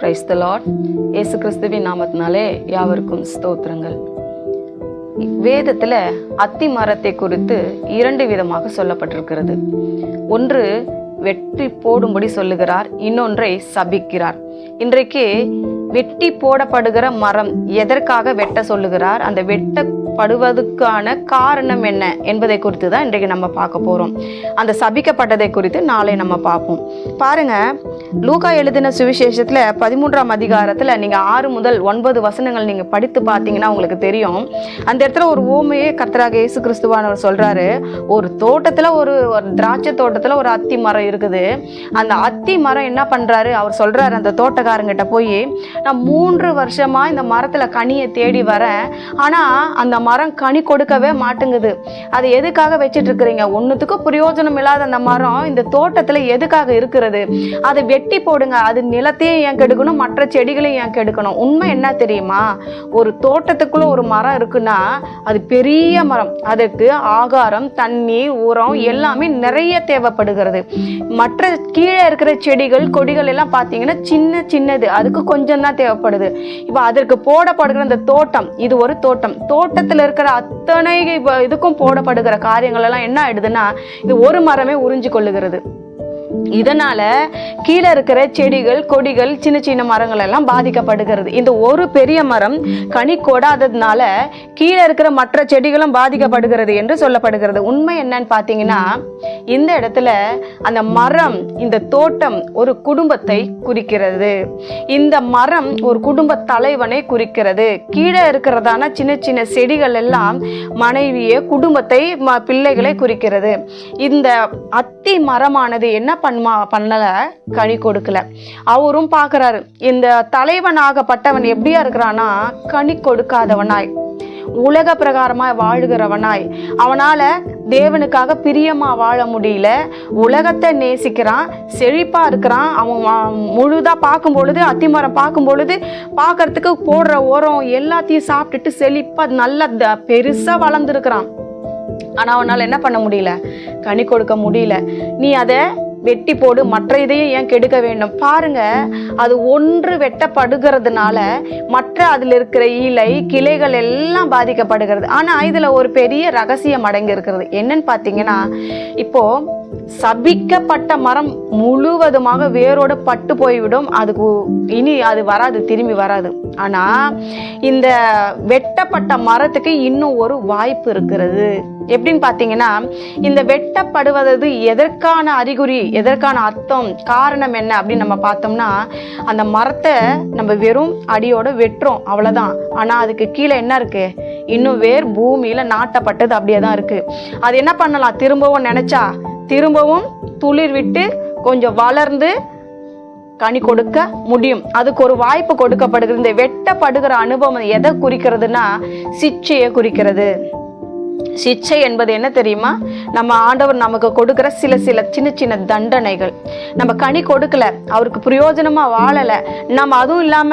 Praise the Lord. இயேசு கிறிஸ்துவின் நாமத்தினாலே யாவருக்கும் ஸ்தோத்திரங்கள். வேதத்துல அத்தி மரத்தை குறித்து 2 விதமாக சொல்லப்பட்டிருக்கிறது. ஒன்று வெட்டி போடும்படி சொல்லுகிறார், இன்னொன்றை சபிக்கிறார். இன்றைக்கு வெட்டி போடப்படுகிற மரம் எதற்காக வெட்ட சொல்லுகிறார், அந்த வெட்டப்படுவதற்கான காரணம் என்ன என்பதை குறித்து தான் இன்றைக்கு நம்ம பார்க்க போறோம். அந்த சபிக்கப்பட்டதை குறித்து நாளை நம்ம பார்ப்போம். பாருங்க, லூக்கா எழுதின சுவிசேஷத்துல 13ஆம் அதிகாரத்துல நீங்க 6 முதல் 9 வசனங்கள் நீங்க படித்து பார்த்தீங்கன்னா உங்களுக்கு தெரியும். அந்த இடத்துல ஒரு ஊமையே கர்த்தராக இயேசு கிறிஸ்துவானவர் சொல்றாரு. ஒரு தோட்டத்துல ஒரு திராட்சை தோட்டத்துல ஒரு அத்தி மரம் இருக்குது. அந்த அத்தி மரம் என்ன பண்றாரு, அவர் சொல்றாரு அந்த தோட்டக்காரங்கிட்ட போய், நான் 3 வருஷமா இந்த மரத்துல கனியை தேடி வரேன், ஆனா அந்த மரம் கனி கொடுக்கவே மாட்டேங்குது. அது எதுக்காக வச்சிட்டு இருக்கிறீங்க? ஒன்னுத்துக்கும் பிரயோஜனம் இல்லாத அந்த மரம் இந்த தோட்டத்துல எதுக்காக இருக்கிறது? அதை வெட்டி போடுங்க. அது நிலத்தையும் ஏன் கெடுக்கணும், மற்ற செடிகளையும் ஏன் கெடுக்கணும்? உண்மை என்ன தெரியுமா, ஒரு தோட்டத்துக்குள்ள ஒரு மரம் இருக்குன்னா அது பெரிய மரம், அதற்கு ஆகாரம், தண்ணீர், உரம் எல்லாமே நிறைய தேவைப்படுகிறது. மற்ற கீழே இருக்கிற செடிகள் கொடிகள் எல்லாம் பார்த்தீங்கன்னா சின்னது, அதுக்கு கொஞ்சம் தான் தேவைப்படுது. இப்போ அதற்கு போடப்படுகிற அந்த தோட்டம், இது ஒரு தோட்டம், தோட்டத்தில் இருக்கிற அத்தனை இதுக்கும் போடப்படுகிற காரியங்கள் எல்லாம் என்ன ஆயிடுதுன்னா இது ஒரு மரமே உறிஞ்சு கொள்ளுகிறது. இதனால கீழே இருக்கிற செடிகள் கொடிகள் சின்ன மரங்கள் எல்லாம் பாதிக்கப்படுகிறது. இந்த ஒரு பெரிய மரம் கனி கொடாததுனால கீழே இருக்கிற மற்ற செடிகளும் பாதிக்கப்படுகிறது என்று சொல்லப்படுகிறது. உண்மை என்னன்னு பார்த்தீங்கன்னா, இந்த இடத்துல அந்த மரம், இந்த தோட்டம் ஒரு குடும்பத்தை குறிக்கிறது. இந்த மரம் ஒரு குடும்ப தலைவனை குறிக்கிறது. கீழே இருக்கிறதான சின்ன செடிகள் எல்லாம் மனைவியை, குடும்பத்தை, பிள்ளைகளை குறிக்கிறது. இந்த அத்தி மரமானது என்ன பண்ணல, கனி கொடுக்கல. அவரும் பார்க்கிறாரு, இந்த தலைவனாகப்பட்டவன் எப்படியா இருக்கிறானா, கனி கொடுக்காதவனாய், உலக பிரகாரமாய் வாழ்கிறவனாய், அவனால தேவனுக்காக பிரியமா வாழ முடியல, உலகத்தை நேசிக்கிறான், செழிப்பா இருக்கிறான். அவன் முழுதா பார்க்கும் பொழுது, அத்திமரம் பார்க்கும் பொழுது பார்க்கறதுக்கு போடுற உரம் எல்லாத்தையும் சாப்பிட்டுட்டு செழிப்பா நல்ல பெருசா வளர்ந்துருக்கிறான். ஆனா அவனால என்ன பண்ண முடியல, கனி கொடுக்க முடியல. நீ அதை வெட்டி போடு, மற்ற இதையும் ஏன் கெடுக்க வேண்டும்? பாருங்க, அது ஒன்று வெட்டப்படுகிறதுனால மற்ற அதில் இருக்கிற இலை கிளைகள் எல்லாம் பாதிக்கப்படுகிறது. ஆனா இதுல ஒரு பெரிய ரகசியம் அடங்கி இருக்கிறது. என்னன்னு பாத்தீங்கன்னா, இப்போ சபிக்கப்பட்ட மரம் முழுவதுமாக வேரோட பட்டு போய்விடும். அதுக்கு இனி அது வராது, திரும்பி வராது. ஆனா இந்த வெட்டப்பட்ட மரத்துக்கு இன்னும் ஒரு வாய்ப்பு இருக்கிறது. எப்படின்னு பாத்தீங்கன்னா, இந்த வெட்டப்படுவது எதற்கான அறிகுறி, எதற்கான அர்த்தம், காரணம் என்ன அப்படின்னு நம்ம பார்த்தோம்னா, அந்த மரத்தை நம்ம வெறும் அடியோட வெட்டுறோம், அவ்வளவுதான். ஆனா அதுக்கு கீழே என்ன இருக்கு, இன்னும் வேர் பூமியில நாட்டப்பட்டது அப்படியே தான் இருக்கு. அது என்ன பண்ணலாம், திரும்பவும் நினைச்சா திரும்பவும் துளிர் விட்டு கொஞ்சம் வளர்ந்து கனி கொடுக்க முடியும். அதுக்கு ஒரு வாய்ப்பு கொடுக்கப்படுகிறது. இந்த வெட்டப்படுகிற அனுபவம் எதை குறிக்கிறதுனா, சிட்சையை குறிக்கிறது. சிட்சை என்பது என்ன தெரியுமா, நம்ம ஆண்டவர் நமக்கு கொடுக்கிற சில சின்ன தண்டனைகள். நம்ம கனி கொடுக்கல, அவருக்கு பிரயோஜனமா வாழல, நம்ம அதுவும் இல்லாம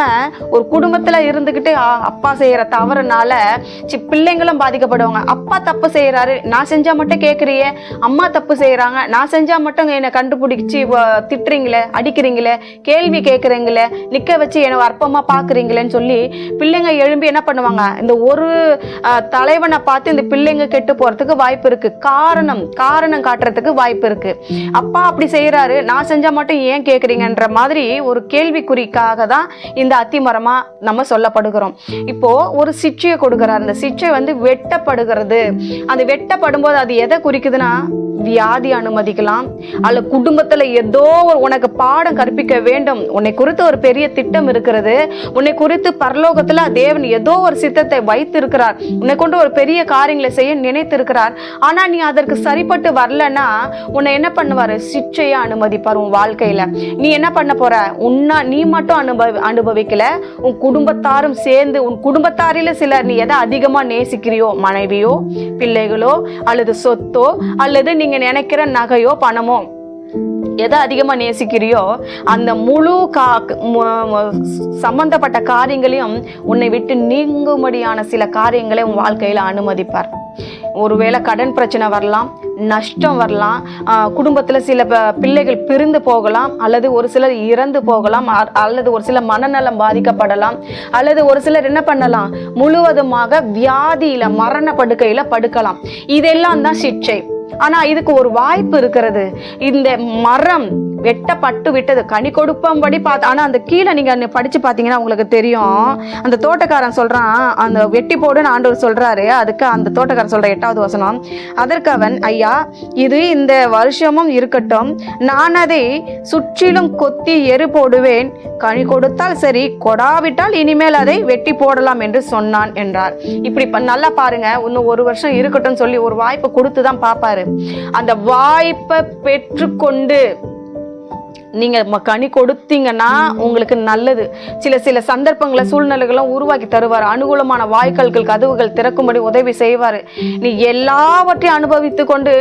ஒரு குடும்பத்துல இருந்துகிட்டு அப்பா செய்யற தவறுனால பிள்ளைங்களும் பாதிக்கப்படுவாங்க. அப்பா தப்பு செய்யறாரு, நான் செஞ்சா மட்டும் கேட்கறியே, அம்மா தப்பு செய்யறாங்க, நான் செஞ்சா மட்டும் என்னை கண்டுபிடிச்சு திட்டுறீங்களே, அடிக்கிறீங்களே, கேள்வி கேட்கறீங்களே, நிக்க வச்சு என்னை அற்பமா பாக்குறீங்களேன்னு சொல்லி பிள்ளைங்க எழும்பி என்ன பண்ணுவாங்க, இந்த ஒரு தலைவனை பார்த்து இந்த பிள்ளைங்க கெட்டு போறதுக்கு வாய்ப்பு இருக்கு. காரணம் காட்டுறதுக்கு வாய்ப்பு இருக்கு. அப்பா அப்படி செய்யறாரு, நான் செஞ்சா மட்டும் ஏன் கேக்குறீங்கன்ற மாதிரி ஒரு கேள்விக்குறிக்காக தான் இந்த அத்திமரமா நம்ம சொல்லப்படுகிறோம். இப்போ ஒரு சிட்சையை கொடுக்கிறார். அந்த சிட்சை வெட்டப்படுகிறது. அந்த வெட்டப்படும் போது அது எதை குறிக்குதுன்னா, வியாதி அனுமதிக்கலாம், அல்ல குடும்பத்துல ஏதோ உனக்கு பாடம் கற்பிக்க வேண்டும், உன்னை குறித்து ஒரு பெரிய திட்டம் இருக்கிறது, உன்னை குறித்து பரலோகத்துல தேவன் ஏதோ ஒரு சித்தத்தை வைத்து இருக்கிறார், உன்னை கொண்டு ஒரு பெரிய காரியங்களை செய்ய நினைத்து இருக்கிறார். ஆனா நீ அதற்கு சரிப்பட்டு வரலன்னா உன்னை என்ன பண்ணுவாரு, சிட்சையா அனுமதிப்பார் உன் வாழ்க்கையில. நீ என்ன பண்ண போற, நீ மட்டும் அனுபவிக்கல, உன் குடும்பத்தாரும் சேர்ந்து, உன் குடும்பத்தாரில சிலர் நீ எதை அதிகமா நேசிக்கிறியோ, மனைவியோ, பிள்ளைகளோ, அல்லது சொத்தோ, அல்லது நீங்க நினைக்கிற நகையோ, பணமோ, எதை அதிகமா நேசிக்கிறியோ அந்த முழு சம்பந்தப்பட்ட காரியங்களையும் உன்னை விட்டு நீங்கும்படியான சில காரியங்களை உன் வாழ்க்கையில அனுமதிப்பார். ஒருவேளை கடன் பிரச்சனை வரலாம், நஷ்டம் வரலாம், குடும்பத்துல சில பிள்ளைகள் பிரிந்து போகலாம், அல்லது ஒரு சிலர் இறந்து போகலாம், அல்லது ஒரு சில மனநலம் பாதிக்கப்படலாம், அல்லது ஒரு சிலர் என்ன பண்ணலாம், முழுவதுமாக வியாதியில மரண படுக்கையில படுக்கலாம். இதெல்லாம் தான் சிக்ஷை. ஆனா இதுக்கு ஒரு வாய்ப்பு இருக்கிறது. இந்த மரம் வெட்டப்பட்டு விட்டது, கனி கொடுப்பம்படி பார்த்து. ஆனா அந்த கீழே நீங்க படிச்சு பாத்தீங்கன்னா உங்களுக்கு தெரியும். அந்த தோட்டக்காரன் சொல்றான், அந்த வெட்டி போடுன்னு ஆண்டவர் சொல்றாரு. அதுக்கு அந்த தோட்டக்காரன் சொல்ற 8வது வசனம், அதற்கு அவன், ஐயா, இது இந்த வருஷமும் இருக்கட்டும், நான் அதை சுற்றிலும் கொத்தி எரு போடுவேன், கனி கொடுத்தால் சரி, கொடாவிட்டால் இனிமேல் அதை வெட்டி போடலாம் என்று சொன்னான் என்றார். இப்படி நல்லா பாருங்க, இன்னும் 1 வருஷம் இருக்கட்டும் சொல்லி ஒரு வாய்ப்பை கொடுத்துதான் பாப்பாரு. அந்த வாய்ப்பை பெற்றுக்கொண்டு நீங்க கனி கொடுத்தீங்கன்னா உங்களுக்கு நல்லது. சில சந்தர்ப்பங்களை சூழ்நிலைகளும் உருவாக்கி தருவார். அனுகூலமான வாய்க்கால்கள் கதவுகள் திறக்கும்படி உதவி செய்வார். நீ எல்லாவற்றையும் அனுபவித்து கொண்டு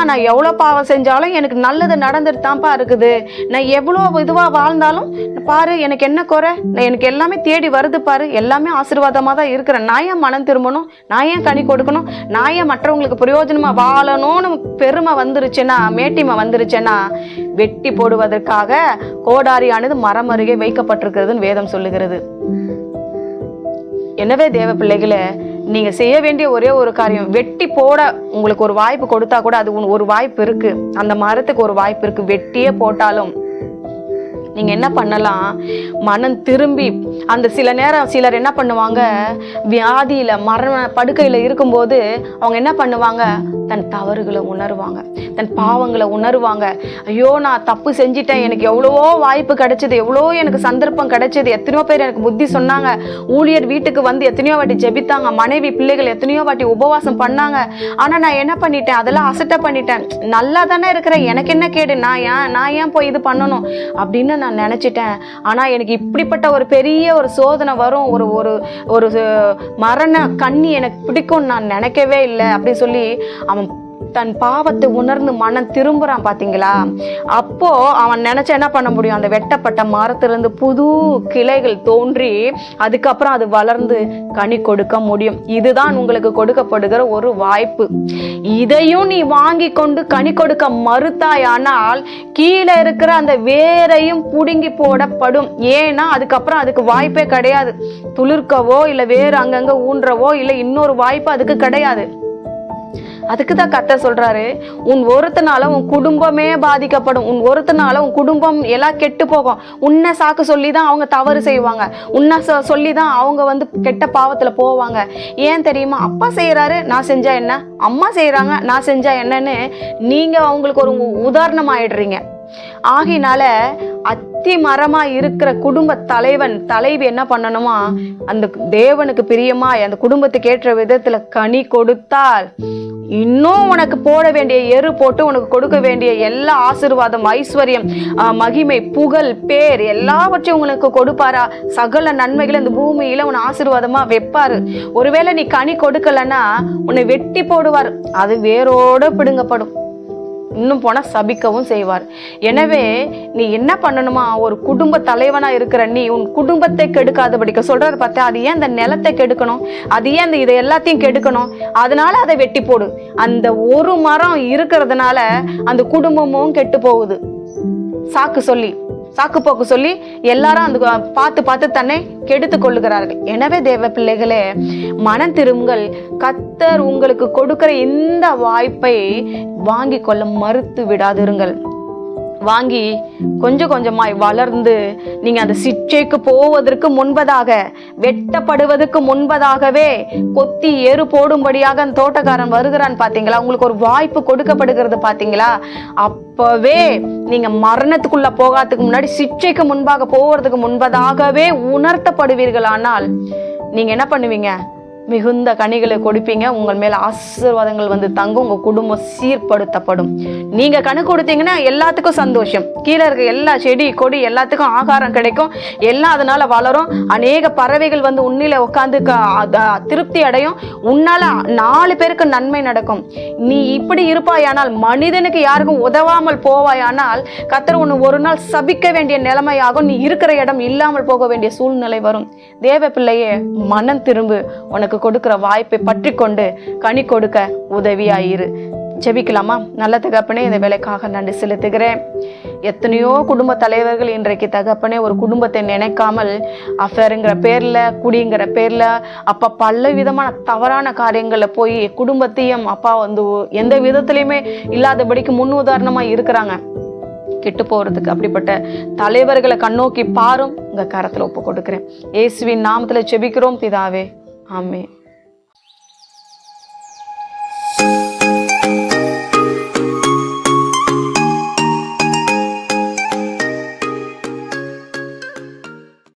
நான் எவ்வளோ பாவம் செஞ்சாலும் எனக்கு நல்லது நடந்துட்டு தான்ப்பா இருக்குது, நான் எவ்வளோ இதுவாக வாழ்ந்தாலும் பாரு எனக்கு என்ன குறை, எனக்கு எல்லாமே தேடி வருது பாரு, எல்லாமே ஆசீர்வாதமாக தான் இருக்கிறேன், நான் ஏன் மனம் திரும்பணும், நான் ஏன் கனி கொடுக்கணும், நான் ஏன் மற்றவங்களுக்கு பிரயோஜனமாக வாழணும்னு பெருமை வந்துருச்சுன்னா, மேட்டிமை வந்துருச்சுன்னா, வெட்டி போடுவதற்காக கோடாரியானது மரம் அருகே வைக்கப்பட்டிருக்கிறதுன்னு வேதம் சொல்லுகிறது. எனவே தேவ பிள்ளைகளே, நீங்க செய்ய வேண்டிய ஒரே ஒரு காரியம், வெட்டி போட உங்களுக்கு ஒரு வாய்ப்பு கொடுத்தா கூட அது ஒரு வாய்ப்பு இருக்கு, அந்த மரத்துக்கு ஒரு வாய்ப்பு இருக்கு. வெட்டியே போட்டாலும் நீங்க என்ன பண்ணலாம், மனம் திரும்பி அந்த சில நேரம் சிலர் என்ன பண்ணுவாங்க, வியாதியில மரண படுக்கையில இருக்கும்போது அவங்க என்ன பண்ணுவாங்க, தன் தவறுகளை உணர்வாங்க, தன் பாவங்களை உணர்வாங்க. ஐயோ நான் தப்பு செஞ்சிட்டேன், எனக்கு எவ்வளவோ வாய்ப்பு கிடைச்சது, எவ்வளோ எனக்கு சந்தர்ப்பம் கிடைச்சது, எத்தனையோ பேர் எனக்கு புத்தி சொன்னாங்க, ஊழியர் வீட்டுக்கு வந்து எத்தனையோ வாட்டி ஜெபித்தாங்க, மனைவி பிள்ளைகள் எத்தனையோ வாட்டி உபவாசம் பண்ணாங்க, ஆனா நான் என்ன பண்ணிட்டேன், அதெல்லாம் அசட்டை பண்ணிட்டேன், நல்லா தானே இருக்கிறேன், எனக்கு என்ன கேடு, நான் ஏன் போய் இது பண்ணணும் அப்படின்னு நான் நினைச்சிட்டேன். ஆனா எனக்கு இப்படிப்பட்ட ஒரு பெரிய ஒரு சோதனை வரும், ஒரு மரண கண்ணி எனக்கு பிடிக்கும் நான் நினைக்கவே இல்லை அப்படின்னு சொல்லி அவன் தன் பாவத்தை உணர்ந்து மனம் திரும்புறான். பாத்தீங்களா? அப்போ அவன் நினைச்ச என்ன பண்ண முடியும், அந்த வெட்டப்பட்ட மரத்திலிருந்து புது கிளைகள் தோன்றி அதுக்கப்புறம் அது வளர்ந்து கனி கொடுக்க முடியும். இதுதான் உங்களுக்கு கொடுக்கப்படுகிற ஒரு வாய்ப்பு. இதையும் நீ வாங்கி கொண்டு கனி கொடுக்க மறுத்தாயானால் கீழே இருக்கிற அந்த வேரையும் புடுங்கி போடப்படும். ஏன்னா அதுக்கப்புறம் அதுக்கு வாய்ப்பே கிடையாது, துளிர்க்கவோ இல்லை வேறு அங்கங்க ஊன்றவோ இல்லை இன்னொரு வாய்ப்பு அதுக்கு கிடையாது. அதுக்குதான் கர்த்தர் சொல்றாரு, உன் ஒருத்தனால உன் குடும்பமே பாதிக்கப்படும், உன் ஒருத்தனால உன் குடும்பம் எல்லாம் கெட்டு போகும். உன்னை சாக்கு சொல்லிதான் அவங்க தவறு செய்வாங்க, உன்னை சொல்லிதான் அவங்க கெட்ட பாவத்துல போவாங்க. ஏன் தெரியுமா, அப்பா செய்யறாரு நான் செஞ்சா என்ன, அம்மா செய்யறாங்க நான் செஞ்சா என்னன்னு நீங்க அவங்களுக்கு ஒரு உதாரணம் ஆயிடுறீங்க. ஆகினால அத்தி மரமா இருக்கிற குடும்ப தலைவி என்ன பண்ணணுமா, அந்த தேவனுக்கு பிரியமா அந்த குடும்பத்துக்கு ஏற்ற விதத்துல கனி கொடுத்தால் இன்னும் உனக்கு போட வேண்டிய எரு போட்டு உனக்கு கொடுக்க வேண்டிய எல்லா ஆசீர்வாதம், ஐஸ்வர்யம், மகிமை, புகழ், பேர் எல்லாவற்றையும் உனக்கு கொடுப்பாரா. சகல நன்மைகளை இந்த பூமியில உன்னை ஆசீர்வாதமா வைப்பாரு. ஒருவேளை நீ கனி கொடுக்கலன்னா உன்னை வெட்டி போடுவார், அது வேரோட பிடுங்கப்படும், இன்னும் போனா சபிக்கவும் செய்வார். எனவே நீ என்ன பண்ணணுமா, ஒரு குடும்ப தலைவனா இருக்கிற நீ உன் குடும்பத்தை கெடுக்காதபடிக்க சொல்றாரு பார்த்தா, அது ஏன் அந்த நிலத்தை கெடுக்கணும், அது ஏன் இதை எல்லாத்தையும் கெடுக்கணும், அதனால அதை வெட்டி போடு. அந்த ஒரு மரம் இருக்கிறதுனால அந்த குடும்பமும் கெட்டு போகுது. சாக்கு போக்கு சொல்லி எல்லாரும் அந்த பார்த்து தன்னை கெடுத்து கொள்ளுகிறார்கள். எனவே தேவ பிள்ளைகளே, மனம் திரும்புங்கள். கர்த்தர் உங்களுக்கு கொடுக்கிற இந்த வாய்ப்பை வாங்கி கொள்ள மறுத்து விடாதிருங்கள். வாங்கி கொஞ்சம் கொஞ்சமாய் வளர்ந்து நீங்க அந்த சிற்றைக்கு போவதற்கு முன்பதாக, வெட்டப்படுவதற்கு முன்பதாகவே கொத்தி எரு போடும்படியாக அந்த தோட்டக்காரன் வருகிறான். பாத்தீங்களா? உங்களுக்கு ஒரு வாய்ப்பு கொடுக்கப்படுகிறது. பாத்தீங்களா? அப்பவே நீங்க மரணத்துக்குள்ள போகாததுக்கு முன்னாடி, சிற்றைக்கு முன்பாக போவதற்கு முன்பதாகவே உணர்த்தப்படுவீர்கள். ஆனால் நீங்க என்ன பண்ணுவீங்க, மிகுந்த கனிகளை கொடுப்பீங்க. உங்கள் மேல ஆசீர்வாதங்கள் தங்கும். உங்க குடும்பம் சீர்படுத்தப்படும். நீங்க கணக்கு கொடுத்தீங்கன்னா எல்லாத்துக்கும் சந்தோஷம். கீழே இருக்க எல்லா செடி கொடி எல்லாத்துக்கும் ஆகாரம் கிடைக்கும். எல்லாம் அதனால வளரும். அநேக பறவைகள் உன்னில உட்காந்து திருப்தி அடையும். உன்னால 4 பேருக்கு நன்மை நடக்கும். நீ இப்படி இருப்பாயானால், மனிதனுக்கு யாருக்கும் உதவாமல் போவாயானால், கர்த்தர் உன்னை ஒரு நாள் சபிக்க வேண்டிய நிலைமையாகும். நீ இருக்கிற இடம் இல்லாமல் போக வேண்டிய சூழ்நிலை வரும். தேவ பிள்ளையே, மனம் திரும்பு. உனக்கு கொடுக்கிற வாய்ப்பை பற்றி கொண்டு கனி கொடுக்க உதவியாயிரு. ஜெபிக்கலாமா? நல்ல தகப்பனே, இந்த வேலைக்காக நன்றி செலுத்துகிறேன். எத்தனையோ குடும்ப தலைவர்கள் இன்றைக்கு தகப்பனே ஒரு குடும்பத்தை நினைக்காமல் அஃபேருங்கிற பேர்ல, குடிங்கிற பேர்ல அப்பா பல விதமான தவறான காரியங்கள்ல போய் குடும்பத்தையும் அப்பா எந்த விதத்திலையுமே இல்லாதபடிக்கு முன் உதாரணமா இருக்கிறாங்க. கெட்டு போறதுக்கு அப்படிப்பட்ட தலைவர்களை கண்ணோக்கி பாரும். உங்க கரத்துல ஒப்பு கொடுக்கிறேன். இயேசுவின் நாமத்துல ஜெபிக்கிறோம் பிதாவே, ஆமென்.